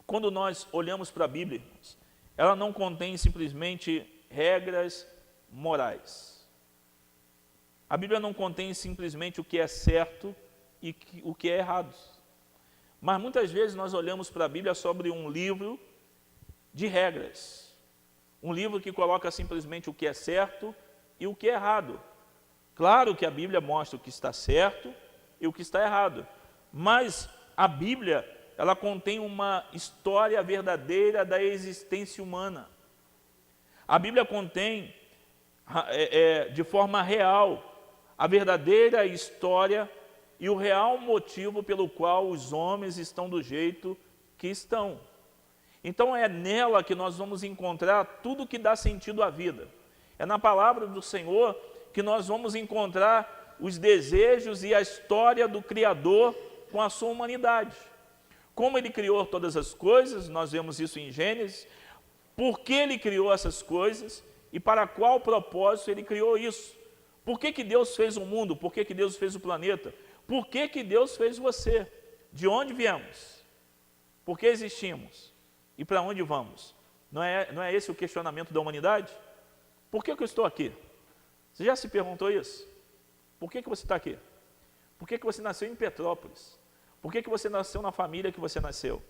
quando nós olhamos para a Bíblia, ela não contém simplesmente regras morais. A Bíblia não contém simplesmente o que é certo e o que é errado. Mas muitas vezes nós olhamos para a Bíblia sobre um livro de regras. Um livro que coloca simplesmente o que é certo e o que é errado. Claro que a Bíblia mostra o que está certo e o que está errado. Mas a Bíblia, ela contém uma história verdadeira da existência humana. A Bíblia contém, de forma real, a verdadeira história e o real motivo pelo qual os homens estão do jeito que estão. Então é nela que nós vamos encontrar tudo que dá sentido à vida. É na palavra do Senhor que nós vamos encontrar os desejos e a história do Criador com a sua humanidade. Como Ele criou todas as coisas, nós vemos isso em Gênesis, por que Ele criou essas coisas e para qual propósito Ele criou isso. Por que Deus fez o mundo? Por que Deus fez o planeta? Por que Deus fez você? De onde viemos? Por que existimos? E para onde vamos? Não é esse o questionamento da humanidade? Por que eu estou aqui? Você já se perguntou isso? Por que você está aqui? Por que você nasceu em Petrópolis? Por que você nasceu na família que você nasceu?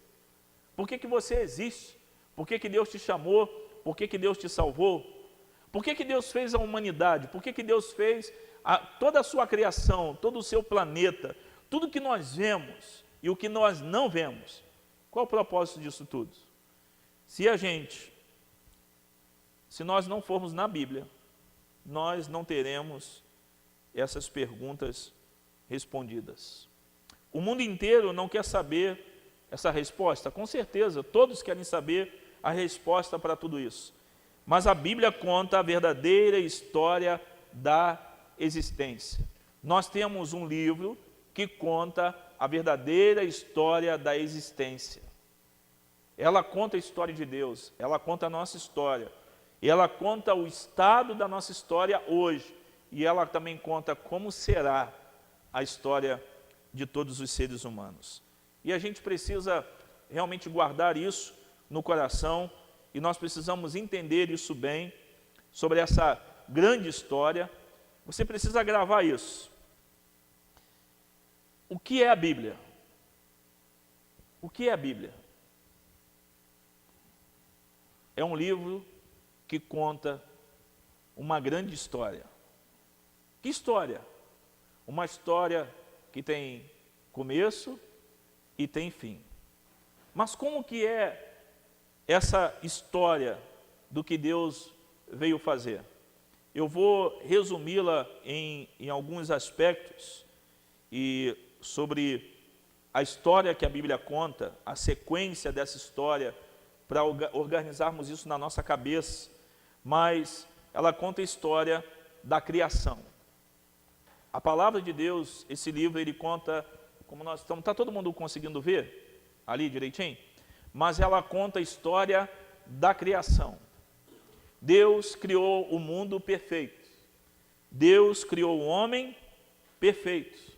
Por que você existe? Por que Deus te chamou? Por que Deus te salvou? Por que Deus fez a humanidade? Por que Deus fez toda a sua criação, todo o seu planeta, tudo que nós vemos e o que nós não vemos? Qual o propósito disso tudo? Se nós não formos na Bíblia, nós não teremos essas perguntas respondidas. O mundo inteiro não quer saber essa resposta, com certeza, todos querem saber a resposta para tudo isso. Mas a Bíblia conta a verdadeira história da existência. Nós temos um livro que conta a verdadeira história da existência. Ela conta a história de Deus, ela conta a nossa história, e ela conta o estado da nossa história hoje, e ela também conta como será a história de todos os seres humanos. E a gente precisa realmente guardar isso no coração, e nós precisamos entender isso bem, sobre essa grande história. Você precisa gravar isso. O que é a Bíblia? O que é a Bíblia? É um livro que conta uma grande história. Que história? Uma história que tem começo e tem fim. Mas como que é essa história do que Deus veio fazer? Eu vou resumi-la em alguns aspectos e sobre a história que a Bíblia conta, a sequência dessa história, para organizarmos isso na nossa cabeça. Mas ela conta a história da criação. A palavra de Deus, esse livro, ele conta, como nós estamos, está todo mundo conseguindo ver ali direitinho? Mas ela conta a história da criação. Deus criou o mundo perfeito. Deus criou o homem perfeito.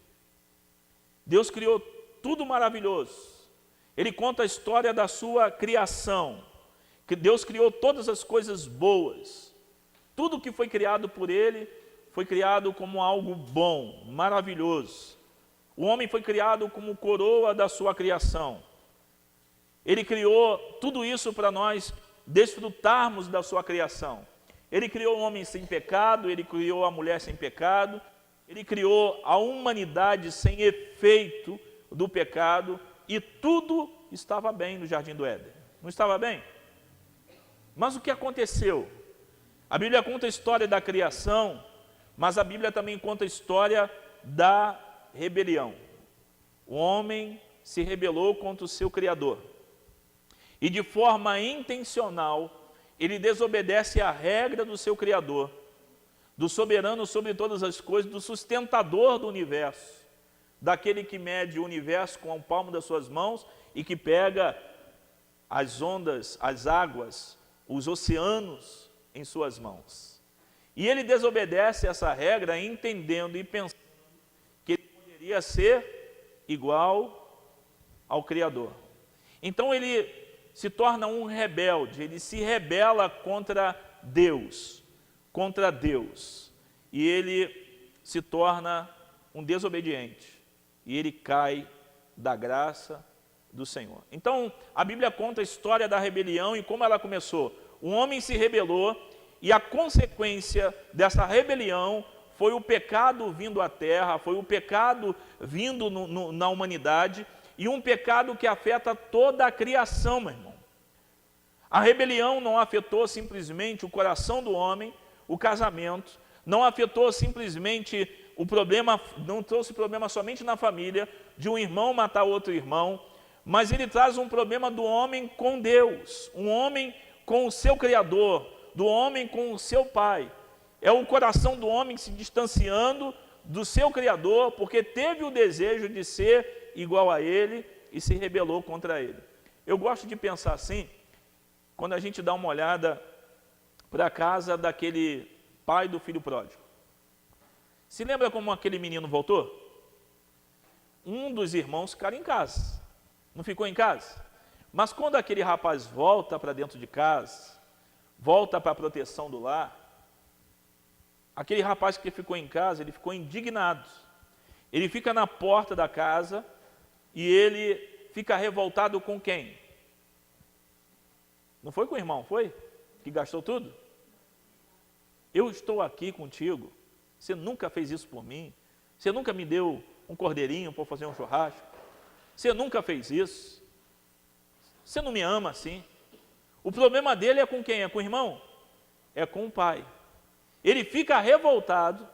Deus criou tudo maravilhoso. Ele conta a história da sua criação, que Deus criou todas as coisas boas. Tudo que foi criado por Ele foi criado como algo bom, maravilhoso. O homem foi criado como coroa da sua criação. Ele criou tudo isso para nós desfrutarmos da sua criação. Ele criou o homem sem pecado, Ele criou a mulher sem pecado, Ele criou a humanidade sem efeito do pecado, e tudo estava bem no Jardim do Éden. Não estava bem? Mas o que aconteceu? A Bíblia conta a história da criação, mas a Bíblia também conta a história da rebelião. O homem se rebelou contra o seu Criador. E de forma intencional, ele desobedece à regra do seu Criador, do soberano sobre todas as coisas, do sustentador do universo, daquele que mede o universo com o palmo das suas mãos e que pega as ondas, as águas, os oceanos em suas mãos. E ele desobedece essa regra entendendo e pensando que ele poderia ser igual ao Criador. Então ele se torna um rebelde, ele se rebela contra Deus, e ele se torna um desobediente, e ele cai da graça do Senhor. Então, a Bíblia conta a história da rebelião e como ela começou. Um homem se rebelou, e a consequência dessa rebelião foi o pecado vindo à terra, foi o pecado vindo na humanidade, e um pecado que afeta toda a criação, meu irmão. A rebelião não afetou simplesmente o coração do homem, o casamento, não afetou simplesmente o problema, não trouxe problema somente na família, de um irmão matar outro irmão, mas ele traz um problema do homem com Deus, um homem com o seu Criador, do homem com o seu Pai. É o coração do homem se distanciando do seu Criador, porque teve o desejo de ser igual a Ele e se rebelou contra Ele. Eu gosto de pensar assim, quando a gente dá uma olhada para a casa daquele pai do filho pródigo. Se lembra como aquele menino voltou? Um dos irmãos ficaram em casa, não ficou em casa? Mas quando aquele rapaz volta para dentro de casa, volta para a proteção do lar, aquele rapaz que ficou em casa, ele ficou indignado. Ele fica na porta da casa e ele fica revoltado com quem? Não foi com o irmão, foi? Que gastou tudo? Eu estou aqui contigo, você nunca fez isso por mim, você nunca me deu um cordeirinho para fazer um churrasco, você nunca fez isso, você não me ama assim. O problema dele é com quem? É com o irmão? É com o pai. Ele fica revoltado,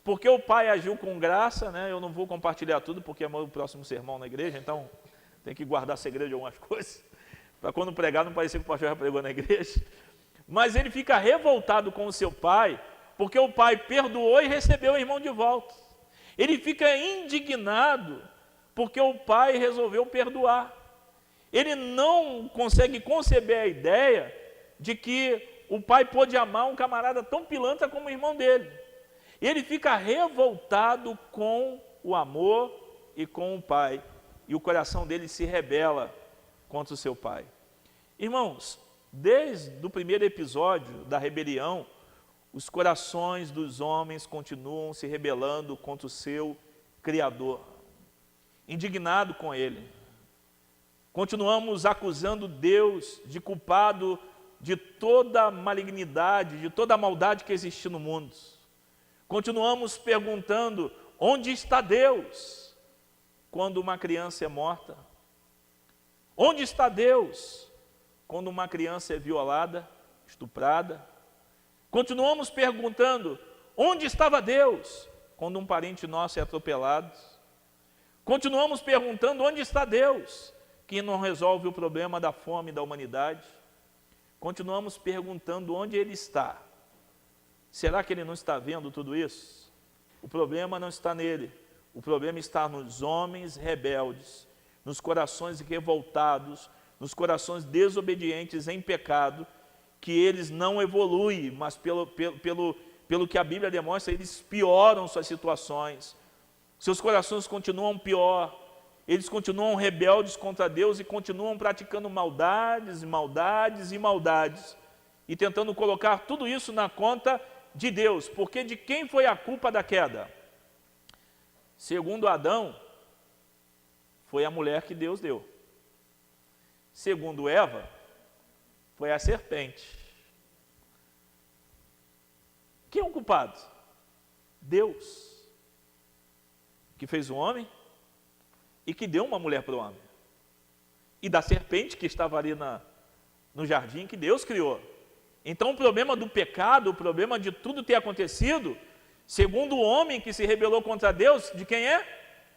porque o pai agiu com graça, né? Eu não vou compartilhar tudo, porque é o meu próximo sermão na igreja, então tem que guardar segredo de algumas coisas, para quando pregar não parecer que o pastor já pregou na igreja. Mas ele fica revoltado com o seu pai, porque o pai perdoou e recebeu o irmão de volta. Ele fica indignado, porque o pai resolveu perdoar. Ele não consegue conceber a ideia de que o pai pôde amar um camarada tão pilantra como o irmão dele. E ele fica revoltado com o amor e com o pai. E o coração dele se rebela contra o seu pai. Irmãos, desde o primeiro episódio da rebelião, os corações dos homens continuam se rebelando contra o seu Criador, indignado com ele. Continuamos acusando Deus de culpado de toda a malignidade, de toda a maldade que existe no mundo. Continuamos perguntando, onde está Deus quando uma criança é morta? Onde está Deus quando uma criança é violada, estuprada? Continuamos perguntando, onde estava Deus quando um parente nosso é atropelado? Continuamos perguntando, onde está Deus que não resolve o problema da fome da humanidade? Continuamos perguntando onde Ele está. Será que Ele não está vendo tudo isso? O problema não está nele, o problema está nos homens rebeldes, nos corações revoltados, nos corações desobedientes em pecado, que eles não evoluem, mas pelo que a Bíblia demonstra, eles pioram suas situações. Seus corações continuam pior, eles continuam rebeldes contra Deus e continuam praticando maldades, maldades e maldades, e tentando colocar tudo isso na conta de Deus, porque de quem foi a culpa da queda? Segundo Adão, foi a mulher que Deus deu. Segundo Eva, foi a serpente. Quem é o culpado? Deus, que fez o homem e que deu uma mulher para o homem. E da serpente que estava ali no jardim que Deus criou. Então o problema do pecado, o problema de tudo ter acontecido, segundo o homem que se rebelou contra Deus, de quem é?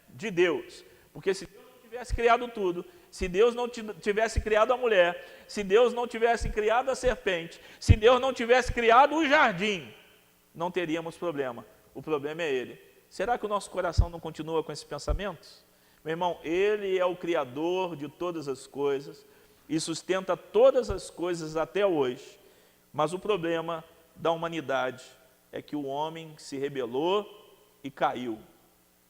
De Deus. Porque se Deus não tivesse criado tudo, se Deus não tivesse criado a mulher, se Deus não tivesse criado a serpente, se Deus não tivesse criado o jardim, não teríamos problema. O problema é Ele. Será que o nosso coração não continua com esses pensamentos? Meu irmão, Ele é o Criador de todas as coisas e sustenta todas as coisas até hoje. Mas o problema da humanidade é que o homem se rebelou e caiu.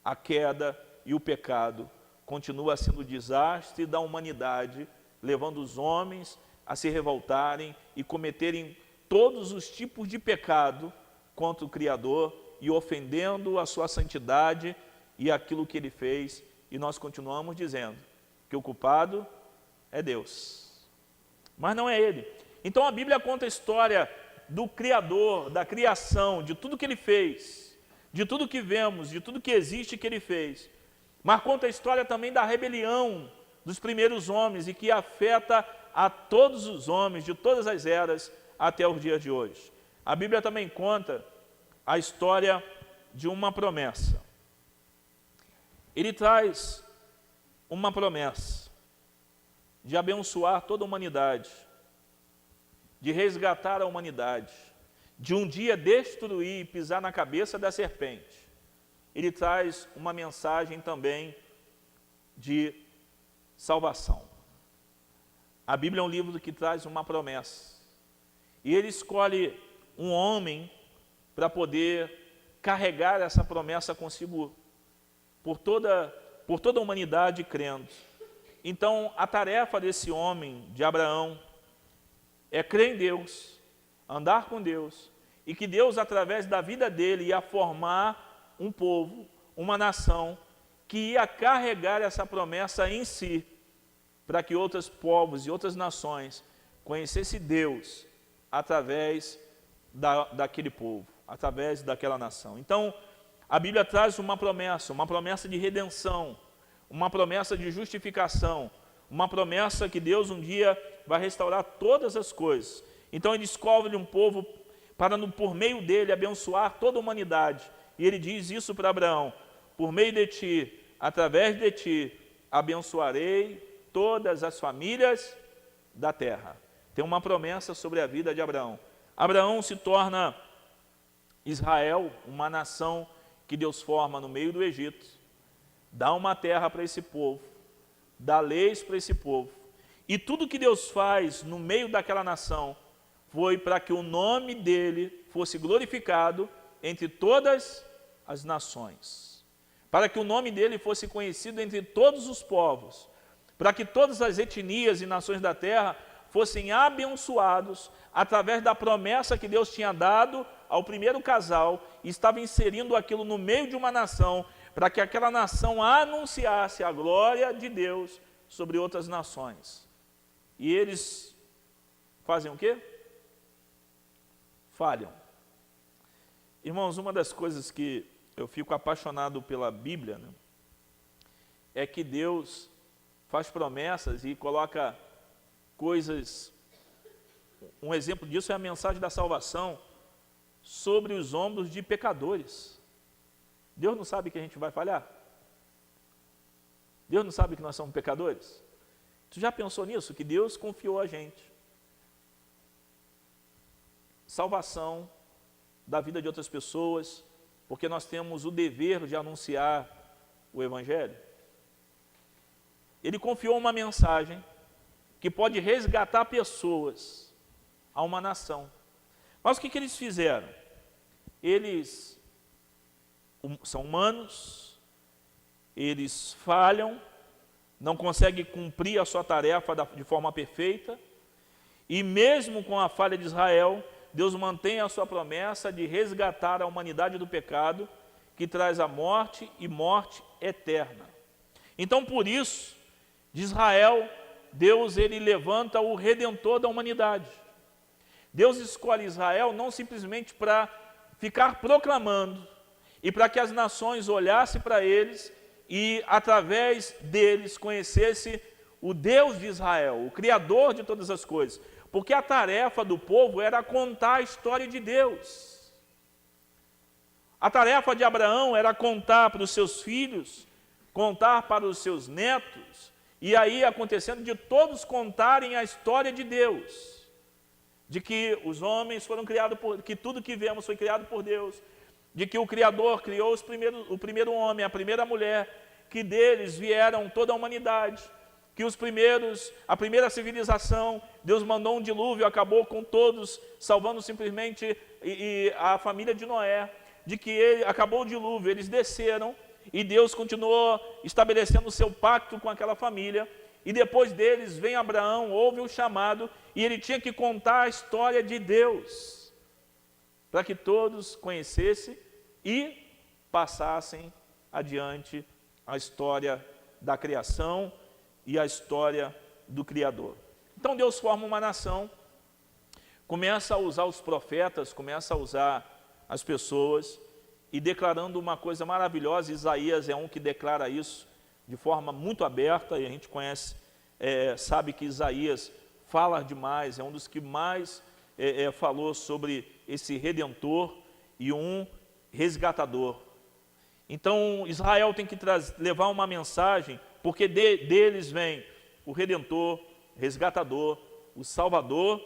A queda e o pecado continua sendo o desastre da humanidade levando os homens a se revoltarem e cometerem todos os tipos de pecado contra o Criador e ofendendo a sua santidade e aquilo que ele fez. E nós continuamos dizendo que o culpado é Deus, mas não é ele. Então a Bíblia conta a história do Criador, da criação, de tudo que ele fez, de tudo que vemos, de tudo que existe que ele fez. Mas conta a história também da rebelião dos primeiros homens e que afeta a todos os homens de todas as eras até os dias de hoje. A Bíblia também conta a história de uma promessa. Ele traz uma promessa de abençoar toda a humanidade, de resgatar a humanidade, de um dia destruir e pisar na cabeça da serpente. Ele traz uma mensagem também de salvação. A Bíblia é um livro que traz uma promessa. E ele escolhe um homem para poder carregar essa promessa consigo por toda a humanidade crendo. Então, a tarefa desse homem, de Abraão, é crer em Deus, andar com Deus, e que Deus, através da vida dele, ia formar um povo, uma nação, que ia carregar essa promessa em si, para que outros povos e outras nações conhecessem Deus através daquele povo, através daquela nação. Então, a Bíblia traz uma promessa de redenção, uma promessa de justificação, uma promessa que Deus um dia vai restaurar todas as coisas. Então ele escolhe um povo para, por meio dele, abençoar toda a humanidade. E ele diz isso para Abraão: por meio de ti, através de ti, abençoarei todas as famílias da terra. Tem uma promessa sobre a vida de Abraão. Abraão se torna Israel, uma nação que Deus forma no meio do Egito, dá uma terra para esse povo, dá leis para esse povo. E tudo que Deus faz no meio daquela nação foi para que o nome dele fosse glorificado entre todas as nações, para que o nome dele fosse conhecido entre todos os povos, para que todas as etnias e nações da terra fossem abençoados através da promessa que Deus tinha dado ao primeiro casal e estava inserindo aquilo no meio de uma nação, para que aquela nação anunciasse a glória de Deus sobre outras nações. E eles fazem o quê? Falham. Irmãos, uma das coisas que eu fico apaixonado pela Bíblia, né, é que Deus faz promessas e coloca coisas. Um exemplo disso é a mensagem da salvação sobre os ombros de pecadores. Deus não sabe que a gente vai falhar? Deus não sabe que nós somos pecadores? Tu já pensou nisso? Que Deus confiou a gente salvação da vida de outras pessoas, porque nós temos o dever de anunciar o Evangelho. Ele confiou uma mensagem que pode resgatar pessoas a uma nação. Mas o que eles fizeram? Eles são humanos, eles falham, não conseguem cumprir a sua tarefa de forma perfeita, e mesmo com a falha de Israel, Deus mantém a sua promessa de resgatar a humanidade do pecado, que traz a morte e morte eterna. Então, por isso, de Israel, Deus ele levanta o Redentor da humanidade. Deus escolhe Israel não simplesmente para ficar proclamando e para que as nações olhassem para eles e, através deles, conhecesse o Deus de Israel, o Criador de todas as coisas. Porque a tarefa do povo era contar a história de Deus. A tarefa de Abraão era contar para os seus filhos, contar para os seus netos, e aí acontecendo de todos contarem a história de Deus, de que os homens foram criados que tudo que vemos foi criado por Deus, de que o Criador criou o primeiro homem, a primeira mulher, que deles vieram toda a humanidade, que a primeira civilização, Deus mandou um dilúvio, acabou com todos, salvando simplesmente a família de Noé, de que acabou o dilúvio, eles desceram, e Deus continuou estabelecendo o seu pacto com aquela família, e depois deles vem Abraão, houve o chamado, e ele tinha que contar a história de Deus, para que todos conhecessem e passassem adiante a história da criação e a história do Criador. Então Deus forma uma nação, começa a usar os profetas, começa a usar as pessoas, e declarando uma coisa maravilhosa. Isaías é um que declara isso de forma muito aberta, e a gente conhece, sabe que Isaías fala demais, é um dos que mais falou sobre esse Redentor e um resgatador. Então Israel tem que levar uma mensagem, porque deles vem o Redentor, resgatador, o Salvador,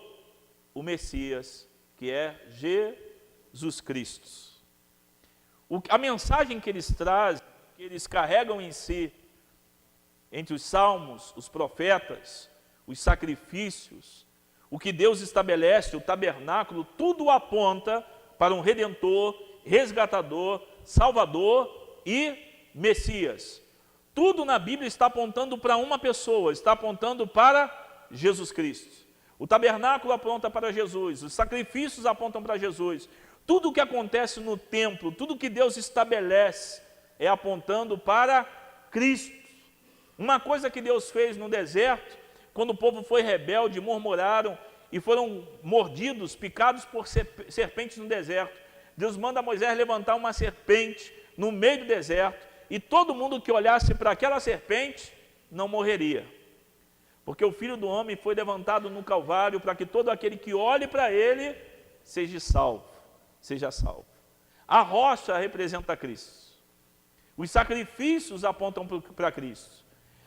o Messias, que é Jesus Cristo. A mensagem que eles trazem, que eles carregam em si, entre os salmos, os profetas, os sacrifícios, o que Deus estabelece, o tabernáculo, tudo aponta para um Redentor, resgatador, Salvador e Messias. Tudo na Bíblia está apontando para uma pessoa, está apontando para Jesus Cristo. O tabernáculo aponta para Jesus, os sacrifícios apontam para Jesus. Tudo o que acontece no templo, tudo que Deus estabelece é apontando para Cristo. Uma coisa que Deus fez no deserto, quando o povo foi rebelde, murmuraram e foram mordidos, picados por serpentes no deserto. Deus manda Moisés levantar uma serpente no meio do deserto, e todo mundo que olhasse para aquela serpente não morreria. Porque o Filho do Homem foi levantado no Calvário para que todo aquele que olhe para ele seja salvo. A rocha representa Cristo. Os sacrifícios apontam para Cristo.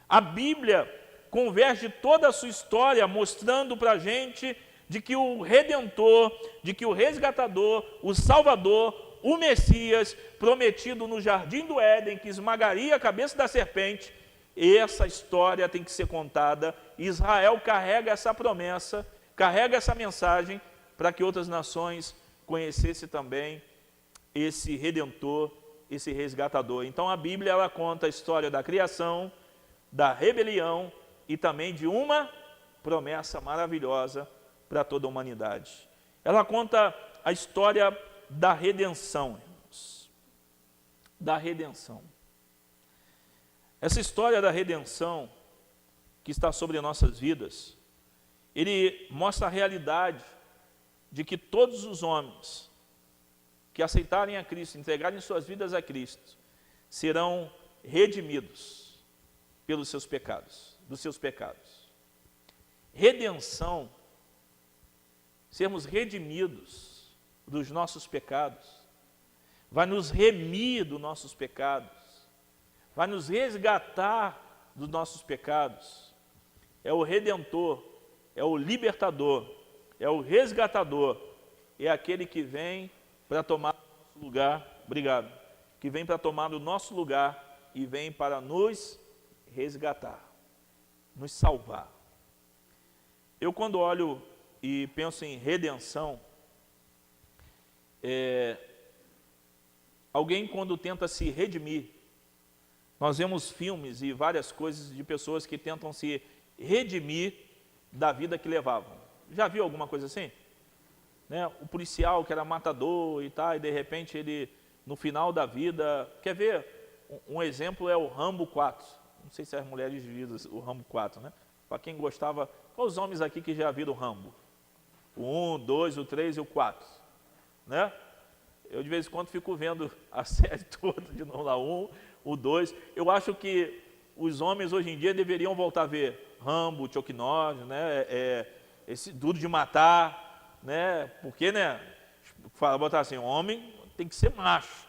A Bíblia converge toda a sua história mostrando para a gente de que o Redentor, de que o resgatador, o Salvador, o Messias, prometido no jardim do Éden, que esmagaria a cabeça da serpente, essa história tem que ser contada. Israel carrega essa promessa, carrega essa mensagem para que outras nações conhecessem também esse Redentor, esse resgatador. Então a Bíblia ela conta a história da criação, da rebelião e também de uma promessa maravilhosa para toda a humanidade. Ela conta a história da redenção, irmãos. Da redenção. Essa história da redenção que está sobre nossas vidas, ele mostra a realidade de que todos os homens que aceitarem a Cristo, entregarem suas vidas a Cristo, serão redimidos pelos seus pecados, dos seus pecados. Redenção, sermos redimidos dos nossos pecados, vai nos remir dos nossos pecados, vai nos resgatar dos nossos pecados. É o Redentor, é o libertador, é o resgatador, é aquele que vem para tomar o nosso lugar, que vem para tomar o nosso lugar e vem para nos resgatar, nos salvar. Eu quando olho e penso em redenção, alguém quando tenta se redimir, nós vemos filmes e várias coisas de pessoas que tentam se redimir da vida que levavam. Já viu alguma coisa assim? Né? O policial que era matador e tal, e de repente ele, no final da vida... Quer ver? Um exemplo é o Rambo 4. Não sei se as mulheres viram o Rambo 4, né? Para quem gostava... Qual os homens aqui que já viram o Rambo? O 1, o 2, o 3 e o 4. Né? Eu de vez em quando fico vendo a série toda, de novo lá, 1, o 2. Eu acho que os homens hoje em dia deveriam voltar a ver Rambo, Chuck Norris, né? Esse Duro de Matar, né? Porque, né? Botar assim, homem tem que ser macho.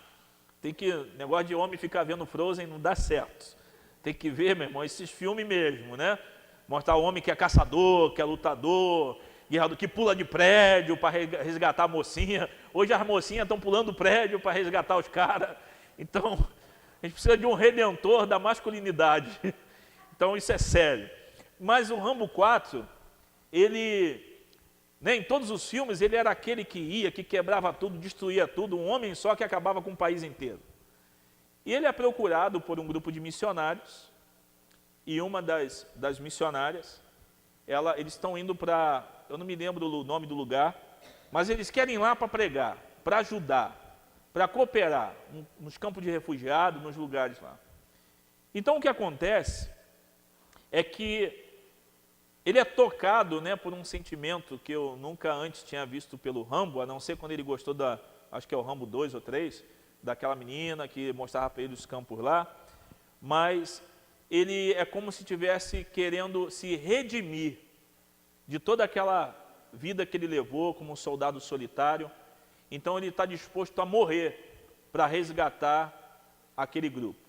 Tem que, negócio de homem ficar vendo Frozen não dá certo. Tem que ver, meu irmão, esses filmes mesmo, né? Mostrar o homem que é caçador, que é lutador, que pula de prédio para resgatar a mocinha. Hoje as mocinhas estão pulando prédio para resgatar os caras. Então, a gente precisa de um redentor da masculinidade. Então, isso é sério. Mas o Rambo 4, ele, né, em todos os filmes, ele era aquele que ia, que quebrava tudo, destruía tudo, um homem só que acabava com o país inteiro. E ele é procurado por um grupo de missionários e uma das missionárias, eles estão indo para, eu não me lembro o nome do lugar, mas eles querem ir lá para pregar, para ajudar, para cooperar nos campos de refugiados, nos lugares lá. Então o que acontece é que ele é tocado, né, por um sentimento que eu nunca antes tinha visto pelo Rambo, a não ser quando ele gostou acho que é o Rambo 2 ou 3, daquela menina que mostrava para ele os campos lá, mas ele é como se estivesse querendo se redimir de toda aquela vida que ele levou como um soldado solitário. Então ele está disposto a morrer para resgatar aquele grupo.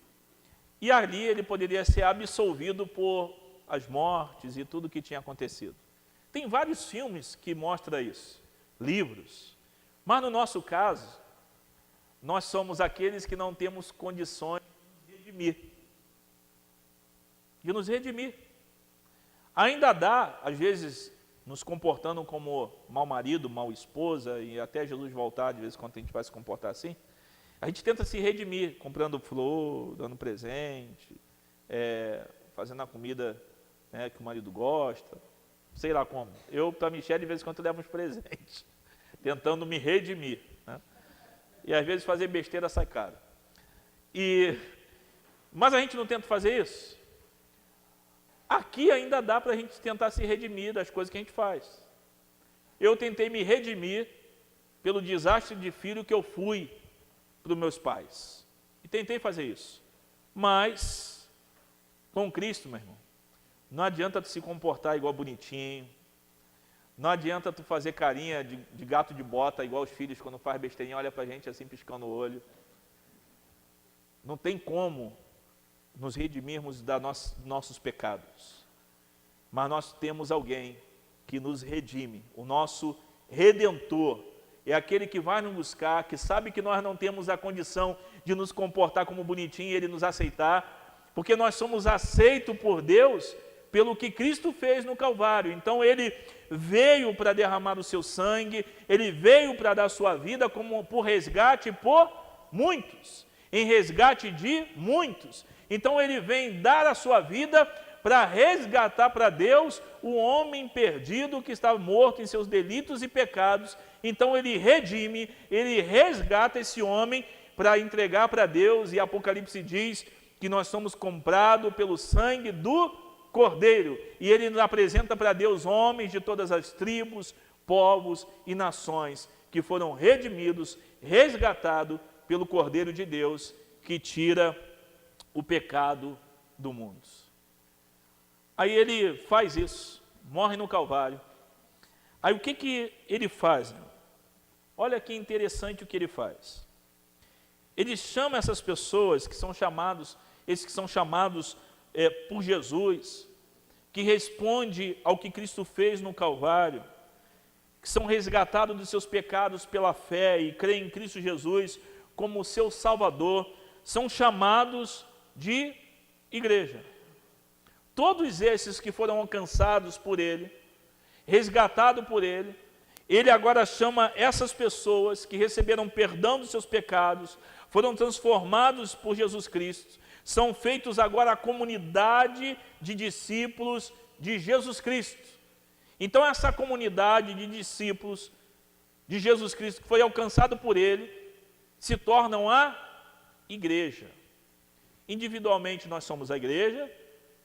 E ali ele poderia ser absolvido por as mortes e tudo que tinha acontecido. Tem vários filmes que mostram isso, livros. Mas no nosso caso, nós somos aqueles que não temos condições de nos redimir. Ainda dá, às vezes, nos comportando como mau marido, mau esposa, e até Jesus voltar, de vez em quando a gente vai se comportar assim, a gente tenta se redimir, comprando flor, dando presente, fazendo a comida, né, que o marido gosta, sei lá como. Eu, para a Michelle, de vez em quando, levo uns presentes, tentando me redimir, né? E às vezes fazer besteira sai caro. Mas a gente não tenta fazer isso. Aqui ainda dá para a gente tentar se redimir das coisas que a gente faz. Eu tentei me redimir pelo desastre de filho que eu fui para os meus pais. E tentei fazer isso. Mas, com Cristo, meu irmão, não adianta tu se comportar igual bonitinho, não adianta tu fazer carinha de gato de bota, igual os filhos quando faz besteirinha, olha para a gente assim piscando o olho. Não tem como nos redimirmos dos nossos pecados. Mas nós temos alguém que nos redime, o nosso Redentor. É aquele que vai nos buscar, que sabe que nós não temos a condição de nos comportar como bonitinho e Ele nos aceitar, porque nós somos aceitos por Deus pelo que Cristo fez no Calvário. Então Ele veio para derramar o seu sangue, Ele veio para dar sua vida como por resgate por muitos, em resgate de muitos. Então Ele vem dar a sua vida para resgatar para Deus o homem perdido que estava morto em seus delitos e pecados. Então Ele redime, Ele resgata esse homem para entregar para Deus, e Apocalipse diz que nós somos comprados pelo sangue do Cordeiro, e Ele nos apresenta para Deus homens de todas as tribos, povos e nações que foram redimidos, resgatados pelo Cordeiro de Deus, que tira o pecado do mundo. Aí Ele faz isso, morre no Calvário. Aí o que Ele faz? Olha que interessante o que Ele faz. Ele chama essas pessoas que são chamados, esses que são chamados por Jesus, que responde ao que Cristo fez no Calvário, que são resgatados dos seus pecados pela fé e creem em Cristo Jesus como seu Salvador, são chamados de igreja. Todos esses que foram alcançados por Ele, resgatados por Ele, Ele agora chama essas pessoas que receberam perdão dos seus pecados, foram transformados por Jesus Cristo, são feitos agora a comunidade de discípulos de Jesus Cristo. Então essa comunidade de discípulos de Jesus Cristo, que foi alcançado por Ele, se tornam a igreja. Individualmente nós somos a igreja,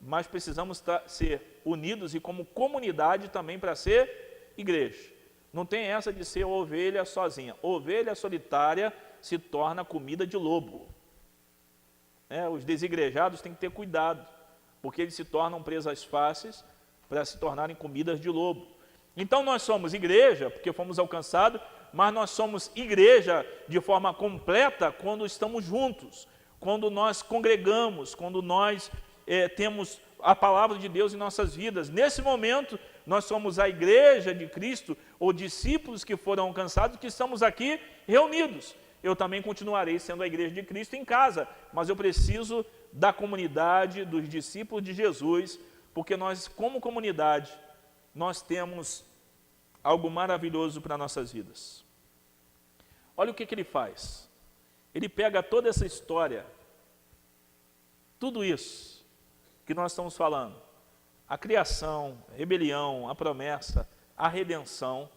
mas precisamos ser unidos e como comunidade também para ser igreja. Não tem essa de ser ovelha sozinha. Ovelha solitária se torna comida de lobo. Os desigrejados têm que ter cuidado, porque eles se tornam presas fáceis para se tornarem comidas de lobo. Então nós somos igreja, porque fomos alcançados, mas nós somos igreja de forma completa quando estamos juntos, quando nós congregamos, quando nós temos a palavra de Deus em nossas vidas. Nesse momento, nós somos a igreja de Cristo, ou discípulos que foram alcançados, que estamos aqui reunidos. Eu também continuarei sendo a igreja de Cristo em casa, mas eu preciso da comunidade, dos discípulos de Jesus, porque nós, como comunidade, nós temos algo maravilhoso para nossas vidas. Olha o que Ele faz. Ele pega toda essa história, tudo isso que nós estamos falando? A criação, a rebelião, a promessa, a redenção,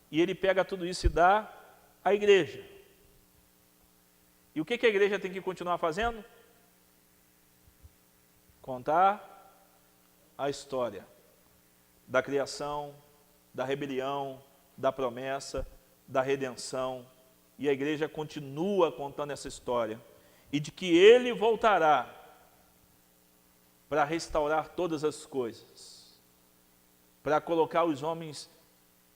e ele pega tudo isso e dá à igreja. E o que a igreja tem que continuar fazendo? Contar a história da criação, da rebelião, da promessa, da redenção. E a igreja continua contando essa história. E de que ele voltará para restaurar todas as coisas. Para colocar os homens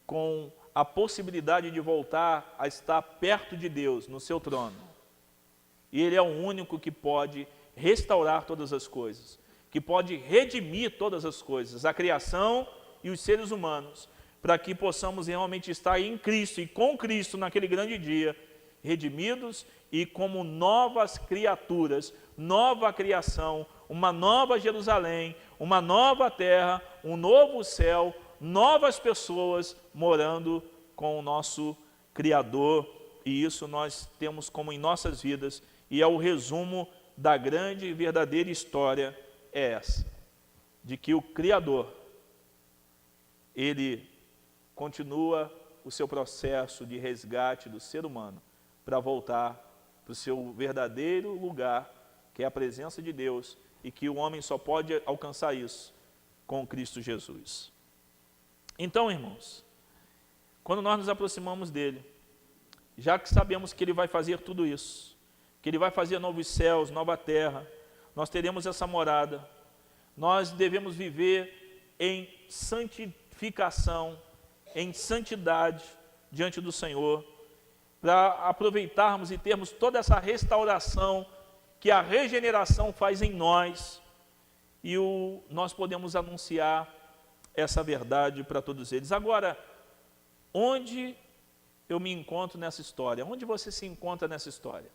com a possibilidade de voltar a estar perto de Deus, no seu trono. E ele é o único que pode restaurar todas as coisas, que pode redimir todas as coisas, a criação e os seres humanos, para que possamos realmente estar em Cristo e com Cristo naquele grande dia, redimidos e como novas criaturas, nova criação, uma nova Jerusalém, uma nova terra, um novo céu, novas pessoas morando com o nosso Criador, e isso nós temos como em nossas vidas, e é o resumo da grande e verdadeira história é essa, de que o Criador, ele continua o seu processo de resgate do ser humano para voltar para o seu verdadeiro lugar, que é a presença de Deus, e que o homem só pode alcançar isso com Cristo Jesus. Então, irmãos, quando nós nos aproximamos dele, já que sabemos que ele vai fazer tudo isso, que ele vai fazer novos céus, nova terra, nós teremos essa morada, nós devemos viver em santificação, em santidade diante do Senhor, para aproveitarmos e termos toda essa restauração que a regeneração faz em nós, e nós podemos anunciar essa verdade para todos eles. Agora, onde eu me encontro nessa história? Onde você se encontra nessa história?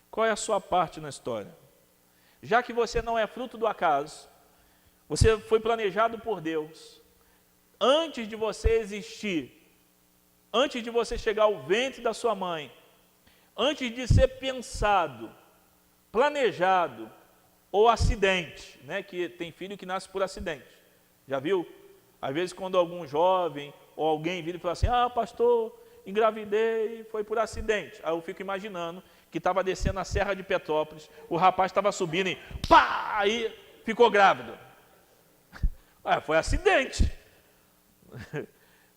Qual é a sua parte na história? Já que você não é fruto do acaso, você foi planejado por Deus, antes de você existir, antes de você chegar ao ventre da sua mãe, antes de ser pensado, planejado, ou acidente, né? Que tem filho que nasce por acidente, já viu? Às vezes quando algum jovem, ou alguém vira e fala assim, pastor, engravidei, foi por acidente. Aí eu fico imaginando que estava descendo a Serra de Petrópolis, o rapaz estava subindo e pá, aí ficou grávido. Foi acidente.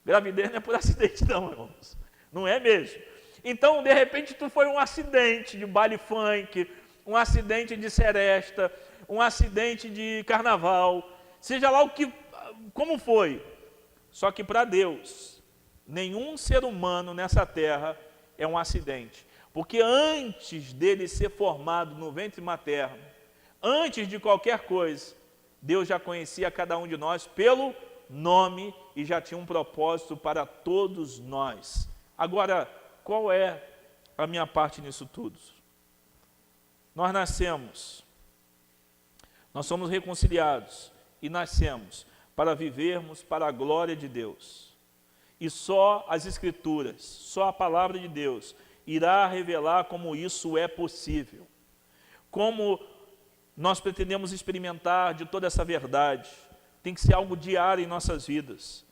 Gravidez não é por acidente não, irmãos. Não é mesmo. Então, de repente, tu foi um acidente de baile funk, um acidente de seresta, um acidente de carnaval, seja lá como foi. Só que para Deus, nenhum ser humano nessa terra é um acidente. Porque antes dele ser formado no ventre materno, antes de qualquer coisa, Deus já conhecia cada um de nós pelo nome e já tinha um propósito para todos nós. Agora, qual é a minha parte nisso tudo? Nós nascemos, nós somos reconciliados e nascemos para vivermos para a glória de Deus. E só as Escrituras, só a palavra de Deus irá revelar como isso é possível. Como nós pretendemos experimentar de toda essa verdade. Tem que ser algo diário em nossas vidas.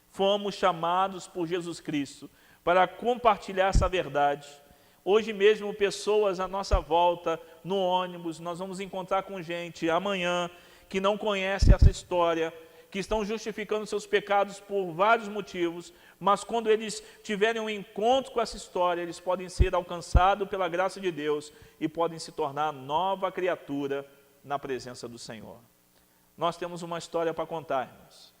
Fomos chamados por Jesus Cristo para compartilhar essa verdade. Hoje mesmo, pessoas à nossa volta, no ônibus, nós vamos encontrar com gente amanhã que não conhece essa história, que estão justificando seus pecados por vários motivos, mas quando eles tiverem um encontro com essa história, eles podem ser alcançados pela graça de Deus e podem se tornar nova criatura na presença do Senhor. Nós temos uma história para contar, irmãos.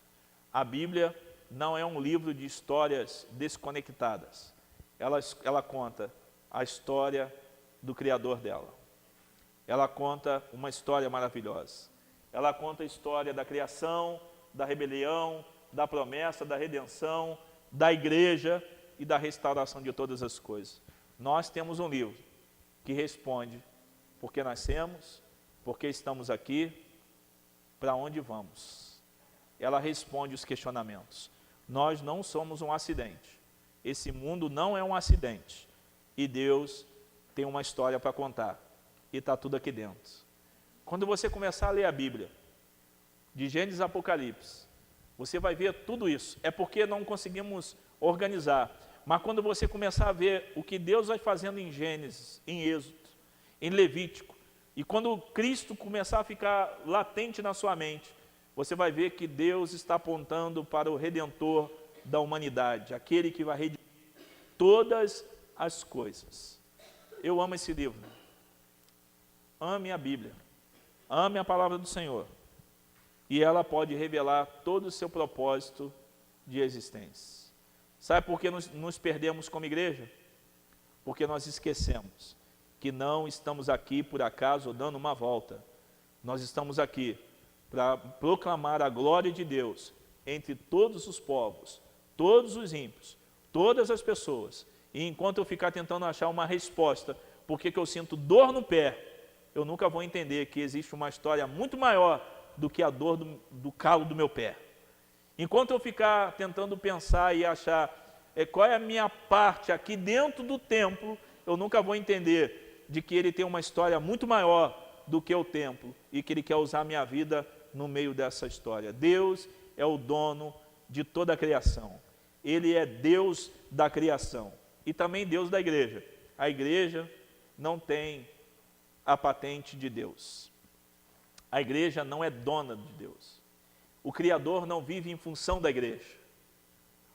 A Bíblia não é um livro de histórias desconectadas. Ela conta a história do Criador dela. Ela conta uma história maravilhosa. Ela conta a história da criação, da rebelião, da promessa, da redenção, da igreja e da restauração de todas as coisas. Nós temos um livro que responde por que nascemos, por que estamos aqui, para onde vamos. Ela responde os questionamentos. Nós não somos um acidente. Esse mundo não é um acidente. E Deus tem uma história para contar. E está tudo aqui dentro. Quando você começar a ler a Bíblia, de Gênesis a Apocalipse, você vai ver tudo isso. É porque não conseguimos organizar. Mas quando você começar a ver o que Deus vai fazendo em Gênesis, em Êxodo, em Levítico, e quando Cristo começar a ficar latente na sua mente, você vai ver que Deus está apontando para o Redentor da humanidade, aquele que vai redimir todas as coisas. Eu amo esse livro. Ame a Bíblia. Ame a palavra do Senhor. E ela pode revelar todo o seu propósito de existência. Sabe por que nos perdemos como igreja? Porque nós esquecemos que não estamos aqui por acaso ou dando uma volta. Nós estamos aqui para proclamar a glória de Deus entre todos os povos, todos os ímpios, todas as pessoas. E enquanto eu ficar tentando achar uma resposta, porque que eu sinto dor no pé, eu nunca vou entender que existe uma história muito maior do que a dor do calo do meu pé. Enquanto eu ficar tentando pensar e achar qual é a minha parte aqui dentro do templo, eu nunca vou entender de que ele tem uma história muito maior do que o templo e que ele quer usar a minha vida no meio dessa história. Deus é o dono de toda a criação. Ele é Deus da criação e também Deus da igreja. A igreja não tem a patente de Deus. A igreja não é dona de Deus. O Criador não vive em função da igreja.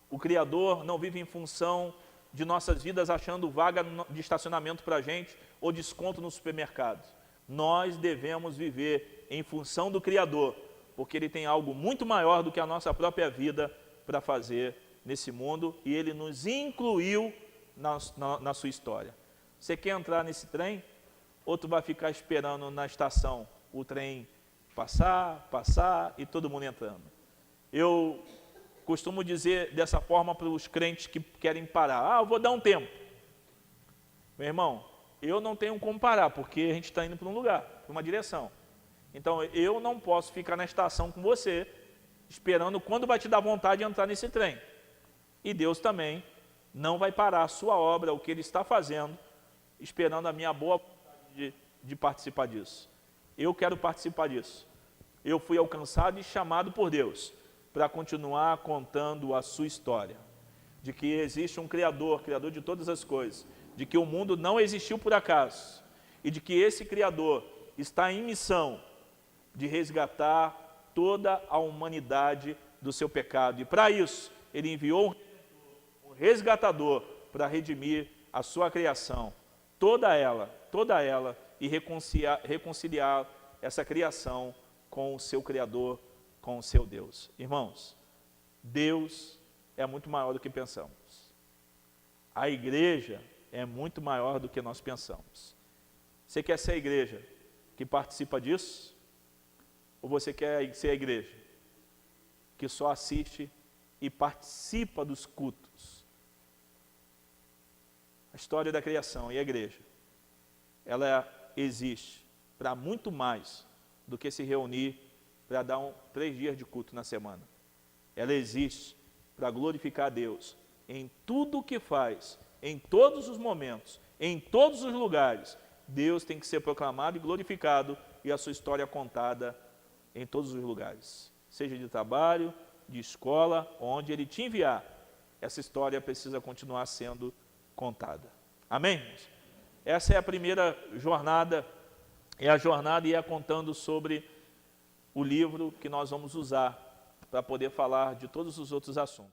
O Criador não vive em função de nossas vidas achando vaga de estacionamento para a gente ou desconto no supermercado. Nós devemos viver em função do Criador, porque Ele tem algo muito maior do que a nossa própria vida para fazer nesse mundo e Ele nos incluiu na sua história. Você quer entrar nesse trem? Outro vai ficar esperando na estação o trem passar e todo mundo entrando. Eu costumo dizer dessa forma para os crentes que querem parar. Eu vou dar um tempo. Meu irmão, eu não tenho como parar, porque a gente está indo para um lugar, para uma direção. Então, eu não posso ficar na estação com você, esperando quando vai te dar vontade de entrar nesse trem. E Deus também não vai parar a sua obra, o que Ele está fazendo, esperando a minha boa vontade de participar disso. Eu quero participar disso. Eu fui alcançado e chamado por Deus para continuar contando a sua história. De que existe um Criador de todas as coisas. De que o mundo não existiu por acaso. E de que esse Criador está em missão de resgatar toda a humanidade do seu pecado. E para isso, Ele enviou um resgatador para redimir a sua criação. Toda ela, e reconciliar essa criação com o seu Criador, com o seu Deus. Irmãos, Deus é muito maior do que pensamos. A igreja é muito maior do que nós pensamos. Você quer ser a igreja que participa disso? Ou você quer ser a igreja que só assiste e participa dos cultos? A história da criação e a igreja, ela existe para muito mais do que se reunir para dar 3 dias de culto na semana. Ela existe para glorificar a Deus em tudo o que faz, em todos os momentos, em todos os lugares. Deus tem que ser proclamado e glorificado e a sua história contada em todos os lugares. Seja de trabalho, de escola, onde Ele te enviar, essa história precisa continuar sendo contada. Amém? Essa é a primeira jornada, e é contando sobre o livro que nós vamos usar para poder falar de todos os outros assuntos.